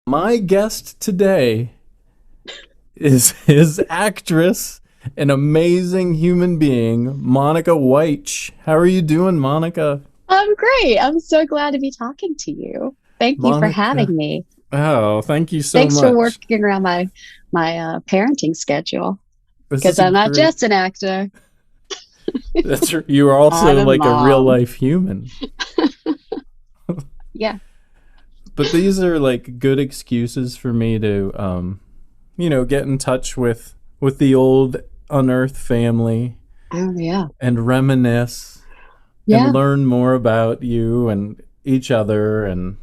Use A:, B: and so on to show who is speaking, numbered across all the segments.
A: My guest today is actress, an amazing human being, Monica Wyche. How are you doing, Monica?
B: I'm great. I'm so glad to be talking to you. Thank you for
A: Monica.
B: having me.
A: Oh, thank you so
B: Thanks for
A: much.
B: working around my parenting schedule
A: This
B: because
A: is a
B: I'm not
A: great.
B: just an actor.
A: You are
B: I'm
A: also
B: a
A: like a real
B: mom.
A: life human.
B: Yeah.
A: But these are like good excuses for me to get in touch with the old Unearth family
B: Oh yeah.
A: and reminisce and
B: Yeah.
A: learn more about you and each other and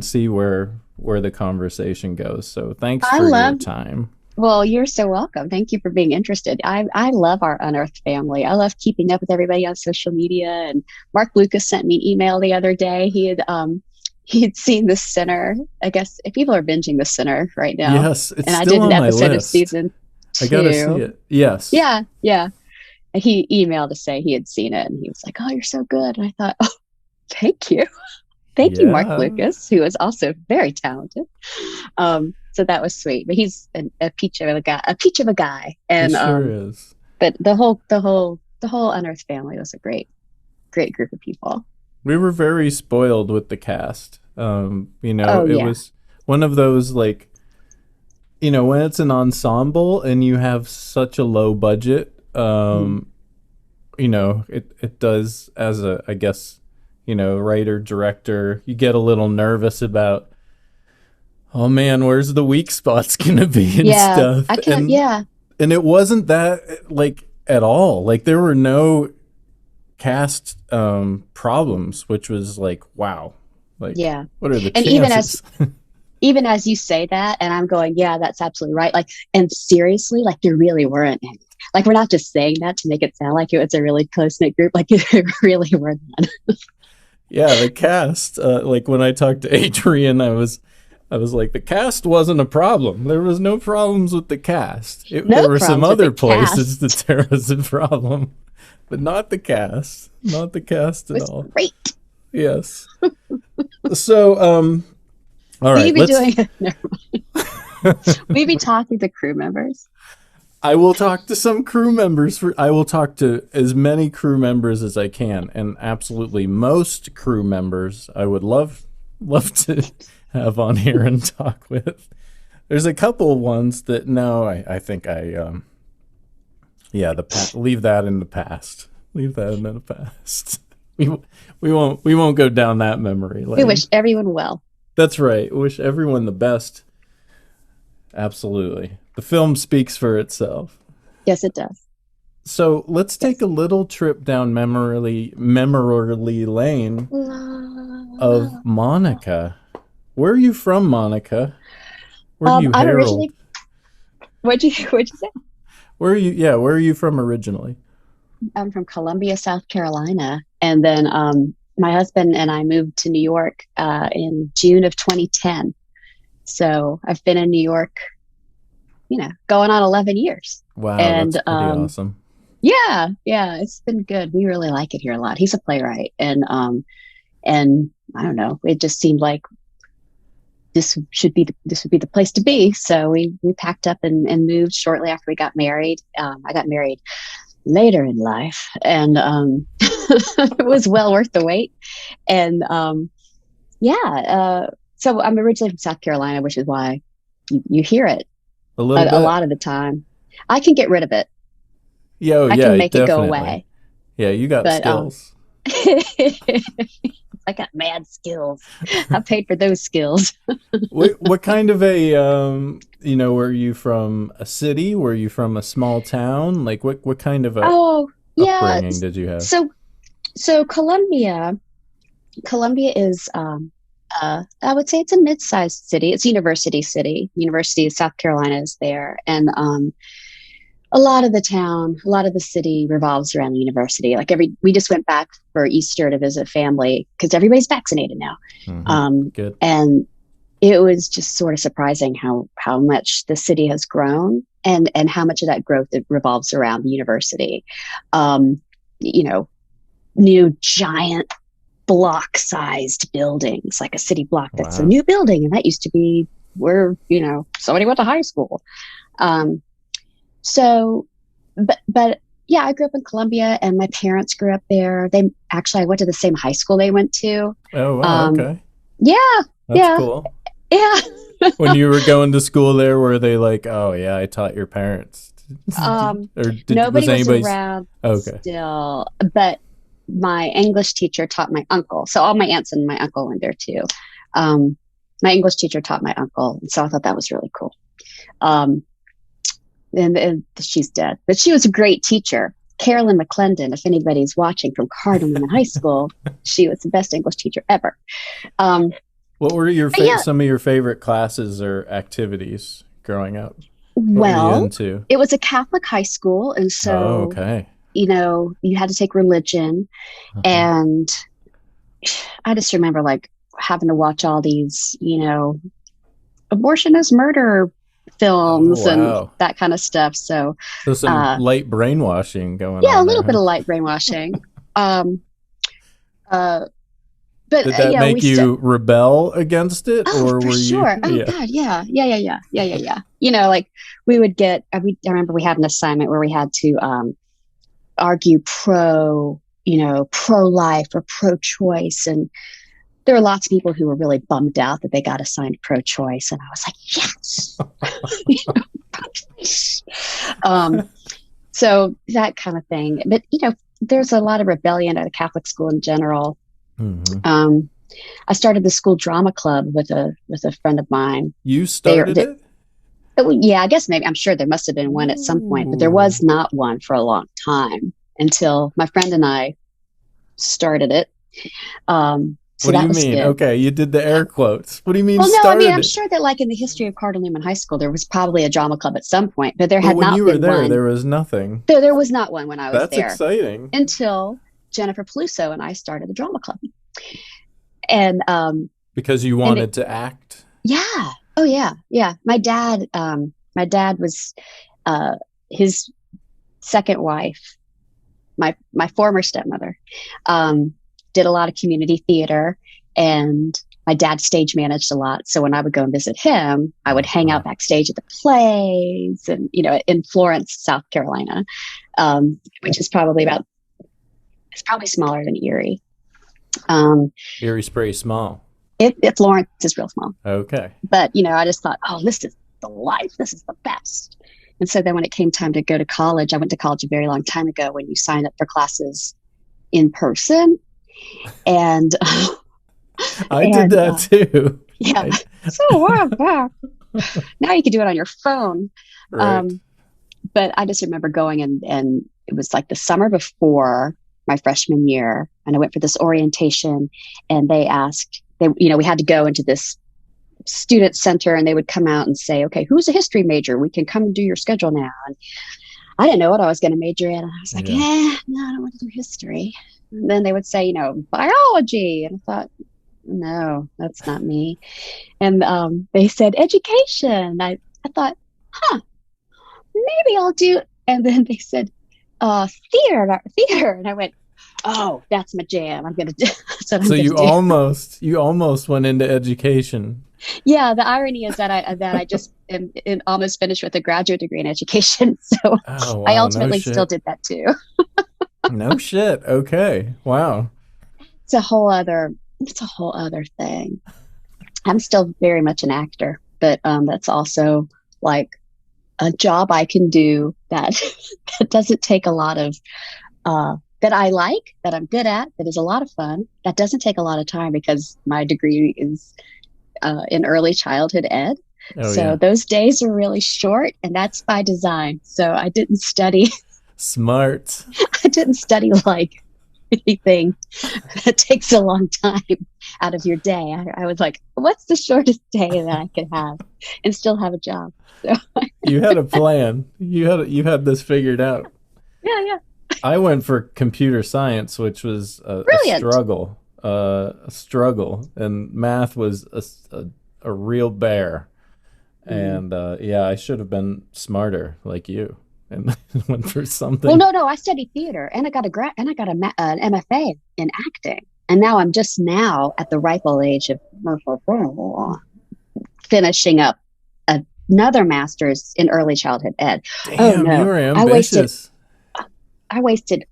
A: see where the conversation goes. So thanks
B: I
A: for your
B: love
A: time.
B: well, you're so welcome. Thank you for being interested. I love our Unearthed family. I love keeping up with everybody on social media. And Mark Lucas sent me an email the other day. He had seen The Sinner. I guess if people are binging The Sinner right now,
A: Yes, it's
B: and I
A: still
B: did an
A: on my
B: episode of
A: list.
B: season
A: I gotta see
B: two.
A: it. Yes.
B: Yeah, yeah. And he emailed to say he had seen it, and he was like, "Oh, you're so good." And I thought, "Oh, thank you, thank you, Mark
A: Yeah.
B: Lucas, who is also very talented." So that was sweet. But he's a peach of a peach of a guy,
A: It
B: and
A: sure is.
B: but the whole Unearthed family was a great group of people.
A: We were very spoiled with the cast.
B: Oh
A: It
B: yeah.
A: was one of those like when it's an ensemble and you have such a low budget,
B: Mm.
A: it does as a I guess writer director, you get a little nervous about, oh man, where's the weak spots gonna be and
B: Yeah,
A: stuff,
B: I can't.
A: and
B: Yeah,
A: it wasn't that like at all. Like there were no cast problems, which was like wow, like
B: yeah.
A: what are the
B: And
A: chances?
B: even as you say that, and I'm going, yeah, that's absolutely right. Like, and seriously, like there really weren't any. Like, we're not just saying that to make it sound like it was a really close knit group. Like, there really were none.
A: Yeah, the cast. Like when I talked to Adrian, I was like, the cast wasn't a problem. There was no problems with the cast. There
B: No
A: were some
B: problems with the
A: other places that
B: cast.
A: there was a problem, but not the cast. Not the cast
B: It
A: at
B: was
A: all.
B: great.
A: Yes. So, all
B: Will you
A: right,
B: be
A: let's.
B: doing? Never mind. Will you be talking to crew members?
A: I will talk to some crew members. I will talk to as many crew members as I can, and absolutely most crew members I would love to have on here and talk with. There's a couple ones that no, I think yeah, leave that in the past. Leave that in the past. We we won't go down that memory
B: We
A: lane.
B: wish everyone well.
A: That's right. Wish everyone the best. Absolutely. The film speaks for itself.
B: Yes, it does.
A: So let's take
B: Yes.
A: a little trip down memory lane of Monica. Where are you from, Monica? Where do you
B: I'm
A: herald?
B: originally. What'd you say?
A: Where are you? Yeah, where are you from originally?
B: I'm from Columbia, South Carolina, and then my husband and I moved to New York in June of 2010. So I've been in New York, going on 11 years.
A: Wow, that's
B: And
A: pretty awesome.
B: yeah, yeah, it's been good. We really like it here a lot. He's a playwright, and I don't know, it just seemed like this would be the place to be. So we packed up and moved shortly after we got married. I got married later in life, and it was well worth the wait. And yeah, so I'm originally from South Carolina, which is why you hear it
A: A little
B: a
A: bit.
B: lot of the time. I can get rid of it.
A: Yeah, oh,
B: I
A: yeah,
B: can make it go
A: definitely.
B: away.
A: Yeah, you got
B: But
A: skills.
B: I got mad skills. I paid for those skills.
A: What kind of a were you from a city? Were you from a small town? Like what kind of a
B: Oh, yeah.
A: upbringing did you have?
B: So so Columbia is I would say it's a mid-sized city. It's a university city. University of South Carolina is there, and a lot of the city revolves around the university. Like we just went back for Easter to visit family because everybody's vaccinated now,
A: Hmm. Good.
B: and it was just sort of surprising how much the city has grown and how much of that growth it revolves around the university. Um, you know, New giant block sized buildings, like a city block that's a
A: Wow.
B: new building, and that used to be somebody went to high school. Um, so, but yeah, I grew up in Columbia, and my parents grew up there. I went to the same high school they went to.
A: Oh, wow.
B: Um,
A: Okay.
B: yeah,
A: That's
B: yeah,
A: cool.
B: yeah.
A: When you were going to school there, were they like, oh, yeah, I taught your parents? Or was
B: Nobody was
A: anybody's?
B: around
A: Okay.
B: still, but my English teacher taught my uncle. So all my aunts and my uncle went there too. Um, my English teacher taught my uncle, and so I thought that was really cool. Um, and she's dead, but she was a great teacher. Carolyn McClendon, if anybody's watching from Cardinal Newman High School, she was the best English teacher ever. Um,
A: What were
B: yeah,
A: some of your favorite classes or activities growing up? What were you
B: well,
A: into?
B: it was a Catholic high school, and
A: Oh,
B: so
A: okay.
B: you had to take religion,
A: Uh-huh.
B: and I just remember like having to watch all these, abortion is murder
A: Oh,
B: films and
A: wow.
B: that kind of stuff. So,
A: So some
B: uh,
A: light brainwashing going
B: yeah, a
A: on
B: little
A: there,
B: bit
A: huh?
B: of light brainwashing. Um, uh, but
A: Did that
B: we
A: make
B: still.
A: you rebel against it,
B: Oh,
A: or
B: for
A: were you?
B: sure. Oh
A: Yeah.
B: God, yeah, yeah, yeah, yeah, yeah, yeah, yeah. Like we would get. I remember we had an assignment where we had to argue pro life or pro choice, and there were lots of people who were really bummed out that they got assigned pro choice, and I was like, yes. So that kind of thing. But there's a lot of rebellion at a Catholic school in general.
A: Hmm.
B: Um, I started the school drama club with a friend of mine.
A: You
B: They,
A: started
B: they
A: it?
B: yeah, I guess maybe I'm sure there must have been one at some point, but there
A: Ooh.
B: was not one for a long time until my friend and I started it. So
A: What do
B: that
A: you
B: was
A: mean?
B: good.
A: Okay, you did the air quotes. What do you mean
B: Well, no, I mean,
A: started
B: I'm
A: it?
B: sure that like in the history of Cardinal Newman High School, there was probably a drama club at some point, but there
A: But
B: had
A: when
B: not
A: you were
B: been
A: there,
B: one.
A: there was nothing.
B: There was not one when I was
A: That's
B: there
A: exciting.
B: until Jennifer Peluso and I started the drama club. And
A: Because you
B: and it,
A: wanted to act.
B: yeah, oh yeah, yeah. My dad was uh, his second wife, my former stepmother, um, did a lot of community theater, and my dad stage managed a lot. So when I would go and visit him, I would hang out
A: Uh-huh.
B: backstage at the plays, and in Florence, South Carolina, which is it's probably smaller than Erie. Um,
A: Erie's pretty small.
B: Florence is real small,
A: Okay.
B: but I just thought, oh, this is the life. This is the best. And so then when it came time to go to college, I went to college a very long time ago when you sign up for classes in person. And
A: I did
B: and
A: that too.
B: yeah,
A: I,
B: so now you can do it on your phone.
A: right.
B: Um, but I just remember going, and it was like the summer before my freshman year, and I went for this orientation, and we had to go into this student center, and they would come out and say, okay, who's a history major? We can come and do your schedule now. And I didn't know what I was going to major in. And I was like,
A: Yeah.
B: no, I don't want to do history. And then they would say, biology. And I thought, no, that's not me. And they said education. I thought, huh, maybe I'll do. And then they said, theater. And I went, oh, that's my jam. I'm going to do, that's what I'm
A: So
B: going to do.
A: you almost went into education.
B: Yeah, the irony is that I just am almost finished with a graduate degree in education. So
A: Oh,
B: I
A: wow. No
B: ultimately still
A: shit.
B: did that too.
A: No shit. Okay. Wow.
B: It's a whole other thing. I'm still very much an actor, but that's also like a job I can do that that doesn't take a lot of that I like, that I'm good at, that is a lot of fun. That doesn't take a lot of time because my degree is in early childhood ed.
A: Oh,
B: So
A: yeah.
B: those days are really short, and that's by design. So I didn't study.
A: Smart.
B: I didn't study like anything that takes a long time out of your day. I was like, what's the shortest day that I could have and still have a job? So
A: You had a plan. You had this figured out.
B: yeah, yeah,
A: I went for computer science, which was a
B: brilliant.
A: struggle. A struggle, and math was a real bear.
B: Mm.
A: And yeah, I should have been smarter like you and went for
B: Well,
A: something.
B: no, I studied theater, and I got an MFA in acting, and now I'm just now at the ripe old age of finishing up another master's in early childhood ed. Oh
A: Damn, you
B: no,
A: were ambitious.
B: I wasted,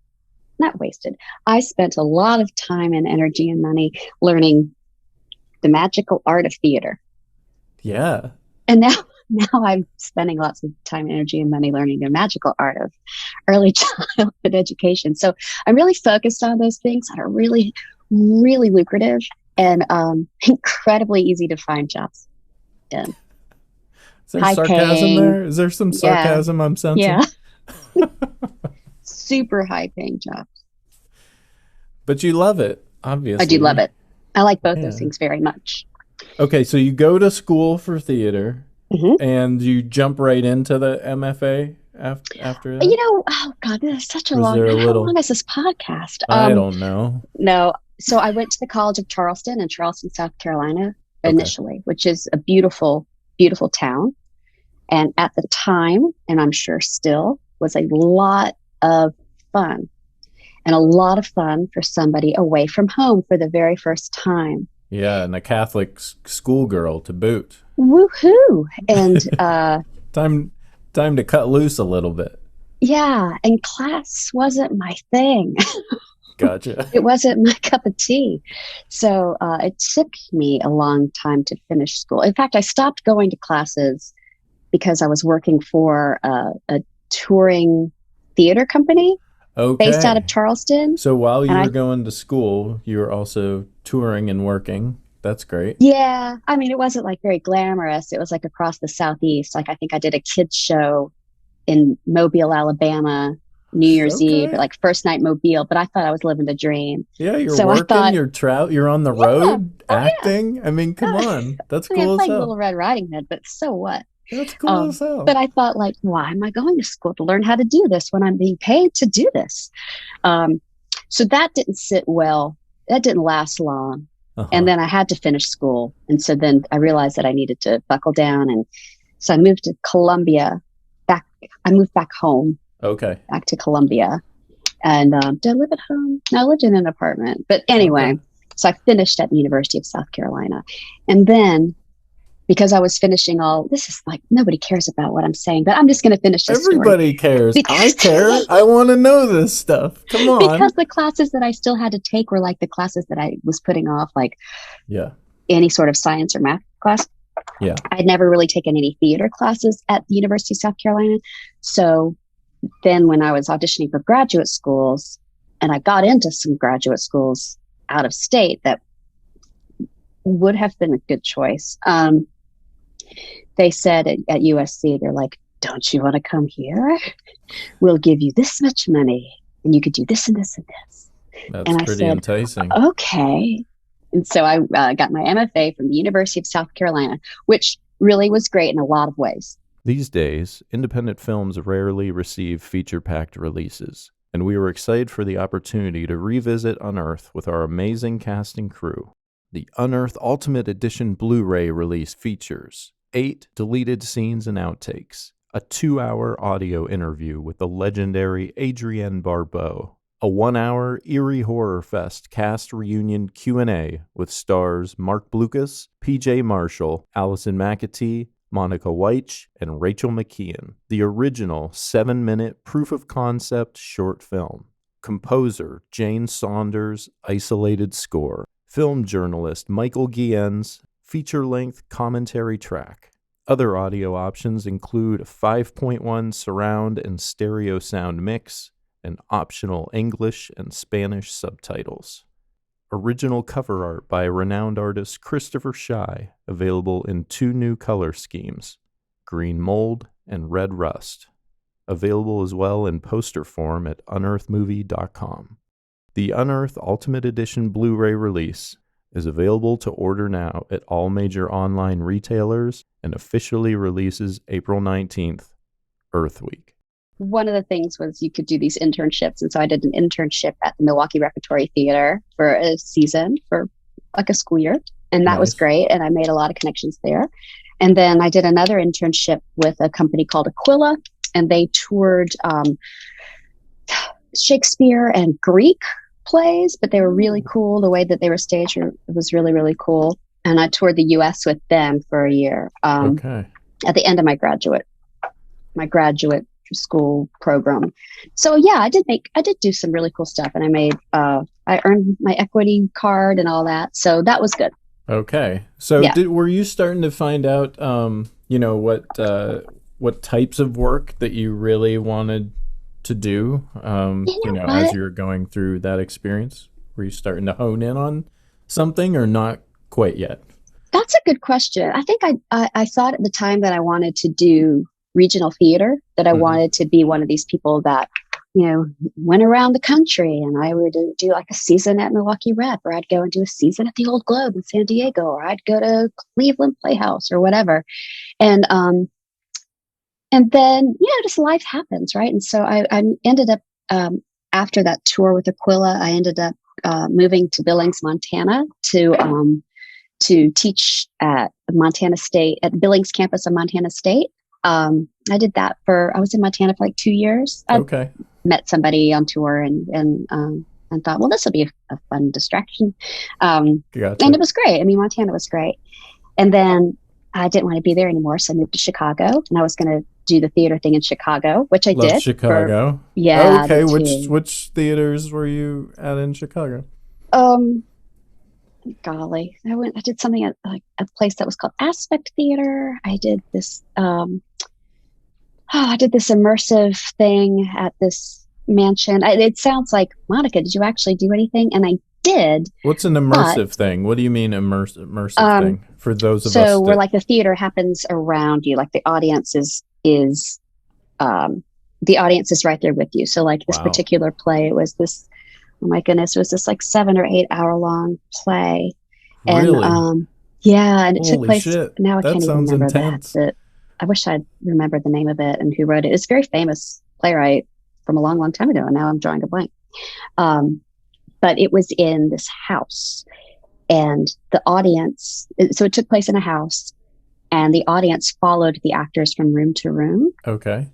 B: not wasted. I spent a lot of time and energy and money learning the magical art of theater.
A: Yeah.
B: And now I'm spending lots of time, energy, and money learning the magical art of early childhood education. So I'm really focused on those things that are really, really lucrative and incredibly easy to find jobs in.
A: Is there
B: High
A: sarcasm
B: paying,
A: there? Is there some
B: yeah,
A: sarcasm I'm sensing?
B: yeah, super high paying jobs.
A: But you love it,
B: I do love
A: obviously.
B: it. I like both those
A: Yeah.
B: things very much.
A: Okay, so you go to school for theater
B: Hmm.
A: and you jump right into the MFA after that?
B: Oh God, this is such a
A: Was
B: long.
A: there a
B: How long
A: little,
B: is this podcast?
A: I don't know.
B: No. So I went to the College of Charleston in Charleston, South Carolina,
A: Okay.
B: initially, which is a beautiful, beautiful town. And at the time, and I'm sure still, was a lot of fun and a lot of fun for somebody away from home for the very first time.
A: Yeah, and a Catholic schoolgirl to boot.
B: Woohoo! And
A: Time time to cut loose a little bit.
B: yeah, and class wasn't my thing.
A: Gotcha.
B: It wasn't my cup of tea. So it took me a long time to finish school. In fact, I stopped going to classes because I was working for a touring theater company based out of
A: Okay.
B: Charleston.
A: So while
B: And
A: you
B: I,
A: were going to school, you were also touring and working. That's great.
B: yeah, I mean, it wasn't like very glamorous. It was like across the Southeast. Like I think I did a kids show in Mobile, Alabama, New Year's Eve,
A: Okay.
B: like first night Mobile, but I thought I was living the dream.
A: Yeah, you're
B: So I
A: working,
B: thought,
A: you're on the
B: yeah,
A: road
B: oh yeah.
A: acting. I mean, come on. That's
B: I mean, I'm
A: cool as
B: playing Little
A: hell.
B: Red Riding Hood, but so what?
A: That's cool as
B: But
A: hell.
B: I thought, like, why am I going to school to learn how to do this when I'm being paid to do this? Um, so that didn't sit well. That didn't last long. And
A: Uh-huh.
B: then I had to finish school. And so then I realized that I needed to buckle down. And so I moved to Columbia back. I moved back home,
A: Okay.
B: back to Columbia. And did I live at home? No, I lived in an apartment. But
A: Okay.
B: anyway, so I finished at the University of South Carolina. And then because I was finishing all this is like nobody cares about what I'm saying, but I'm just going to finish this story
A: Everybody cares. I
B: because
A: care. I want to know this stuff. Come
B: because
A: on.
B: the classes that I still had to take were like the classes that I was putting off, like
A: Yeah.
B: any sort of science or math class.
A: Yeah.
B: I'd never really taken any theater classes at the University of South Carolina. So then when I was auditioning for graduate schools, and I got into some graduate schools out of state that would have been a good choice. They said at USC, they're like, don't you want to come here? We'll give you this much money and you could do this and this and this.
A: That's
B: And I
A: pretty
B: said,
A: enticing.
B: okay. And so I got my MFA from the University of South Carolina, which really was great in a lot of ways.
A: These days, independent films rarely receive feature-packed releases, and we were excited for the opportunity to revisit Unearth with our amazing cast and crew. The Unearth Ultimate Edition Blu-ray release features 8 deleted scenes and outtakes, a 2-hour audio interview with the legendary Adrienne Barbeau, a 1-hour Eerie Horror Fest cast reunion Q&A with stars Mark Blucas, PJ Marshall, Allison McAtee, Monica Wyche, and Rachel McKeon, the original 7-minute proof-of-concept short film. Composer Jane Saunders' isolated score. Film journalist Michael Guillen's feature-length commentary track. Other audio options include a 5.1 surround and stereo sound mix, and optional English and Spanish subtitles. Original cover art by renowned artist Christopher Shy, available in 2 new color schemes, green mold and red rust. Available as well in poster form at unearthmovie.com. The Unearth Ultimate Edition Blu-ray release is available to order now at all major online retailers and officially releases April 19th, Earth Week.
B: One of the things was you could do these internships. And so I did an internship at the Milwaukee Repertory Theater for a season, for like a school year. And that was
A: Nice.
B: great. And I made a lot of connections there. And then I did another internship with a company called Aquila, and they toured Shakespeare and Greek plays, but they were really cool. The way that they were staged was really, really cool. and I toured the U.S. with them for a year.
A: Okay.
B: At the end of my graduate school program. So yeah, I did do some really cool stuff, and I earned my equity card and all that. So that was good.
A: Okay. So
B: Yeah.
A: were you starting to find out, what types of work that you really wanted to do,
B: You know
A: as
B: what?
A: you were going through that experience? Were you starting to hone in on something or not quite yet?
B: That's a good question. I think I thought at the time that I wanted to do regional theater, that I
A: Hmm.
B: wanted to be one of these people that, went around the country, and I would do like a season at Milwaukee Rep, or I'd go and do a season at the Old Globe in San Diego, or I'd go to Cleveland Playhouse or whatever. And and then, just life happens, right? And so I ended up, after that tour with Aquila, I ended up moving to Billings, Montana, to teach at Montana State, at Billings campus of Montana State. I did that I was in Montana for like 2 years. I
A: Okay.
B: met somebody on tour, and thought, well, this will be a fun distraction. And
A: Gotcha.
B: it was great. I mean, Montana was great. And then I didn't want to be there anymore. So I moved to Chicago, and I was going to do the theater thing in Chicago, which I
A: Love
B: did for,
A: Chicago.
B: yeah, I
A: Okay.
B: did
A: Which
B: too.
A: theaters were you at in Chicago?
B: Um, Golly, I did something at like a place that was called Aspect Theater. I did this immersive thing at this mansion. It sounds like, Monica, did you actually do anything? And I did,
A: What's an
B: but
A: immersive thing? What do you mean immersive
B: um,
A: thing? For those of us
B: so where
A: that,
B: like the theater happens around you, like um, the audience is right there with you. So like this
A: wow,
B: particular play, it was this, oh my goodness, it was this like 7 or 8 hour long play. And
A: really?
B: yeah, and it took
A: Holy
B: place,
A: shit.
B: now I
A: That
B: can't even
A: sounds
B: remember that.
A: intense.
B: I wish I'd remembered the name of it and who wrote it. It's a very famous playwright from a long, long time ago, and now I'm drawing a blank. Um, but it was in this house, and the audience, so it took place in a house, and the audience followed the actors from room to room,
A: Okay.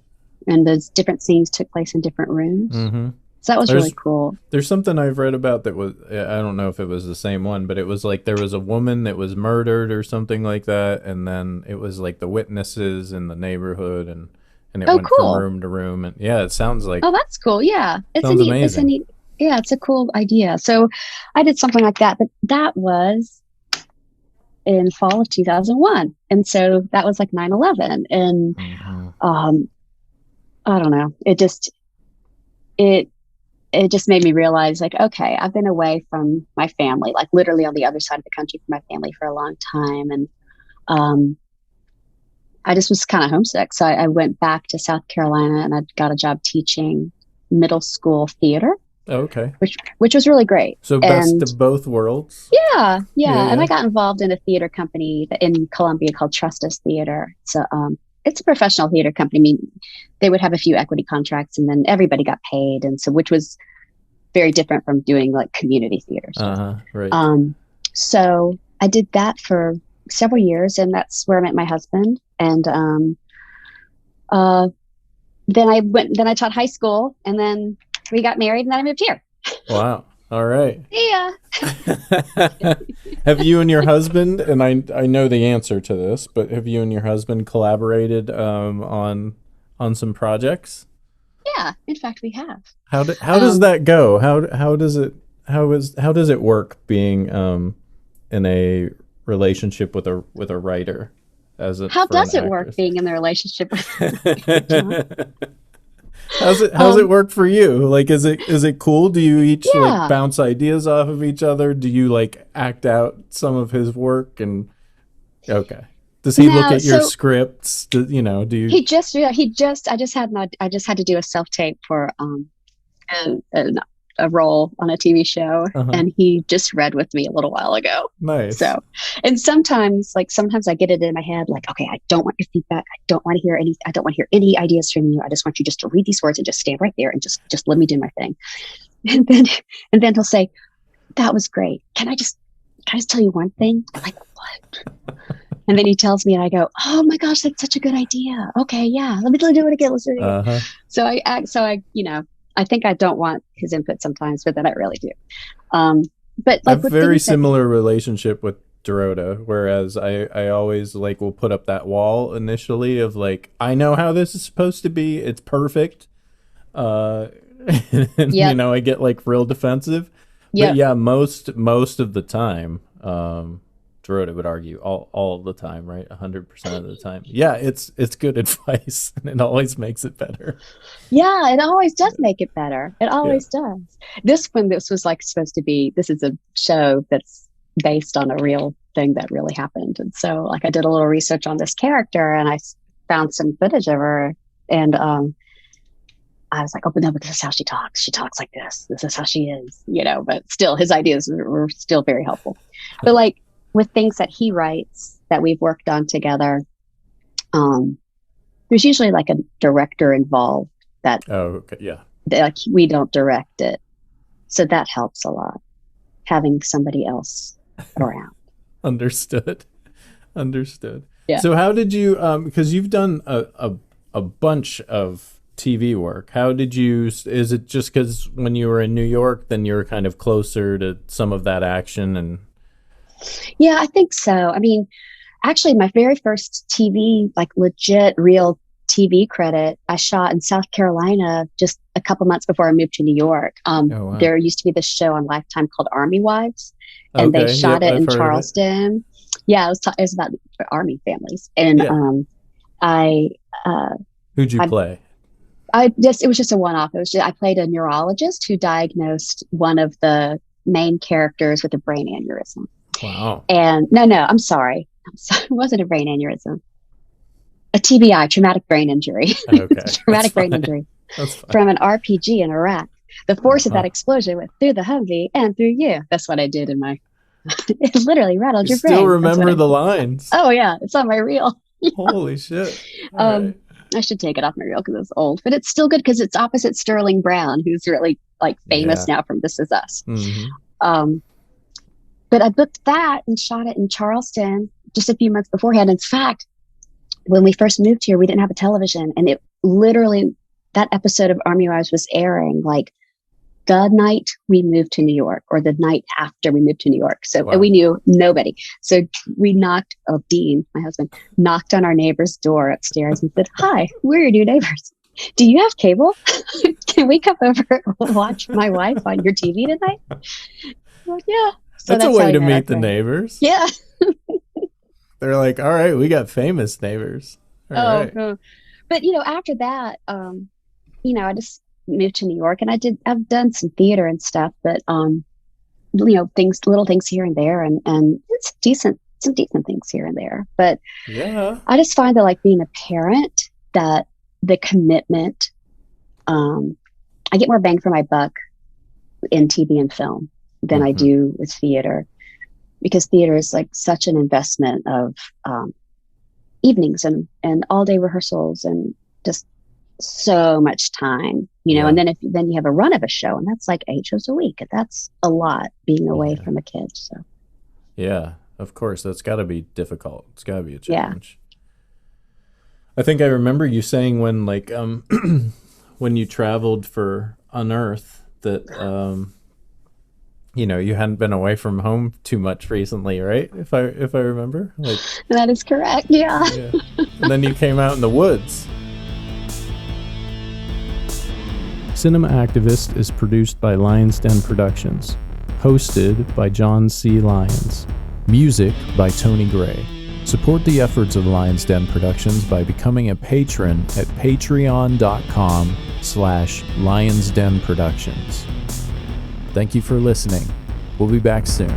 B: and those different scenes took place in different rooms.
A: Mm-hmm.
B: So that was really
A: There's
B: cool.
A: there's something I've read about that was, I don't know if it was the same one, but it was like there was a woman that was murdered or something like that, and then it was like the witnesses in the neighborhood, and it
B: Oh,
A: went from
B: cool.
A: room to room, and yeah, it sounds like
B: Oh, that's cool. Yeah,
A: sounds
B: it's a
A: amazing.
B: neat, yeah, it's a cool idea. So I did something like that, but that was in fall of 2001. And so that was like 9/11. And
A: Hmm.
B: um, I don't know, it, it just made me realize, like, okay, I've been away from my family, like literally on the other side of the country from my family for a long time. And um, I just was kind of homesick. So I went back to South Carolina, and I got a job teaching middle school theater,
A: Okay.
B: which was really great.
A: So best
B: And
A: of both worlds.
B: yeah,
A: Yeah,
B: yeah. And I
A: yeah.
B: got involved in a theater company in Columbia called Trust Us Theater. So it's a professional theater company. I mean, they would have a few equity contracts, and then everybody got paid. And so, which was very different from doing like community theater stuff.
A: Uh-huh. Right.
B: Um, so I did that for several years, and that's where I met my husband. And uh, then I taught high school, and then we got married, and then I moved here.
A: Wow. All right.
B: Yeah.
A: Have you and your husband, and I know the answer to this, but have you and your husband collaborated, on some projects?
B: Yeah. In fact, we have.
A: How does
B: Um,
A: that go? How does it work being, in a relationship with a writer as a
B: how
A: for an
B: does it work
A: actress?
B: being in the relationship with John?
A: How's it
B: Um,
A: work for you? Like, is it cool? Do you each like
B: yeah.
A: bounce ideas off of each other? Do you like act out some of his work? And okay, does he look
B: Now,
A: at your
B: so
A: scripts? Do you?
B: I just had to do a self tape for a role on a TV show,
A: Uh-huh.
B: and he just read with me a little while ago.
A: Nice.
B: So, and sometimes I get it in my head, like, okay, I don't want your feedback. I don't want to hear any ideas from you. I just want you just to read these words and just stand right there and just let me do my thing. And then, and then he'll say, that was great. Can I just tell you one thing? I'm like, what? And then he tells me, and I go, oh my gosh, that's such a good idea. Okay. Yeah. Let me do it again. Let's do it again.
A: Uh-huh.
B: I think I don't want his input sometimes, but then I really do. Um, but
A: I
B: like
A: have
B: with
A: very
B: things that,
A: similar relationship with Dorota, whereas I always like will put up that wall initially of like, I know how this is supposed to be. It's perfect. And,
B: Yep.
A: you know, I get like real defensive.
B: Yep.
A: But yeah, most of the time, Dorota would argue all the time, right? 100% of the time. Yeah, it's good advice, and it always makes it better.
B: Yeah, it always does make it better. It always does. This was like supposed to be, this is a show that's based on a real thing that really happened. And so like I did a little research on this character and I found some footage of her and I was like, oh, but no, but this is how she talks. She talks like this. This is how she is, you know, but still his ideas were still very helpful. But like with things that he writes that we've worked on together, there's usually like a director involved that, like we don't direct it. So that helps a lot, having somebody else around.
A: Understood.
B: Yeah.
A: So how did you, because you've done a bunch of TV work, how did you, is it just because when you were in New York, then you were kind of closer to some of that action? And
B: yeah, I think so. I mean, actually my very first TV, like legit real TV credit, I shot in South Carolina just a couple months before I moved to New York.
A: wow.
B: There used to be this show on Lifetime called Army Wives, and they shot it in Charleston. Yeah, it was about Army families, and
A: who'd you play?
B: It was just a one-off. I played a neurologist who diagnosed one of the main characters with a brain aneurysm.
A: Wow.
B: And no, I'm sorry. It wasn't a brain aneurysm. A TBI, traumatic brain injury.
A: Okay.
B: Traumatic brain injury from an RPG in Iraq. The force of that explosion went through the Humvee and through you. That's what I did in my. It literally rattled your brain.
A: Still remember the lines?
B: Oh yeah, it's on my reel.
A: Holy shit! Right.
B: I should take it off my reel because it's old, but it's still good because it's opposite Sterling Brown, who's really like famous now from This Is Us.
A: Mm-hmm.
B: But I booked that and shot it in Charleston just a few months beforehand. In fact, when we first moved here, we didn't have a television, and it literally, that episode of Army Wives was airing like the night we moved to New York or the night after we moved to New York. So and we knew nobody. So we Dean, my husband, knocked on our neighbor's door upstairs and said, "Hi, we're your new neighbors. Do you have cable? Can we come over and watch my wife on your TV tonight?" Well, yeah. So
A: that's a way to meet the neighbors.
B: Yeah.
A: They're like, all right, we got famous neighbors. All right.
B: But, you know, after that, you know, I just moved to New York and I've done some theater and stuff, but, you know, little things here and there. And it's some decent things here and there. But
A: yeah,
B: I just find that like being a parent, that the commitment, I get more bang for my buck in TV and film than I do with theater. Because theater is like such an investment of evenings and all day rehearsals and just so much time, you know. And then then you have a run of a show, and that's like 8 shows a week. And that's a lot being away from a kid. So
A: yeah, of course, that's got to be difficult. It's got to be a challenge. Yeah. I think I remember you saying when like when you traveled for Unearth that you know, you hadn't been away from home too much recently, right? If I remember, like
B: that is correct. Yeah.
A: And then you came out in the woods. Cinema Activist is produced by Lions Den Productions, hosted by John C. Lyons, music by Tony Gray. Support the efforts of Lions Den Productions by becoming a patron at patreon.com/LionsDenProductions. Thank you for listening. We'll be back soon.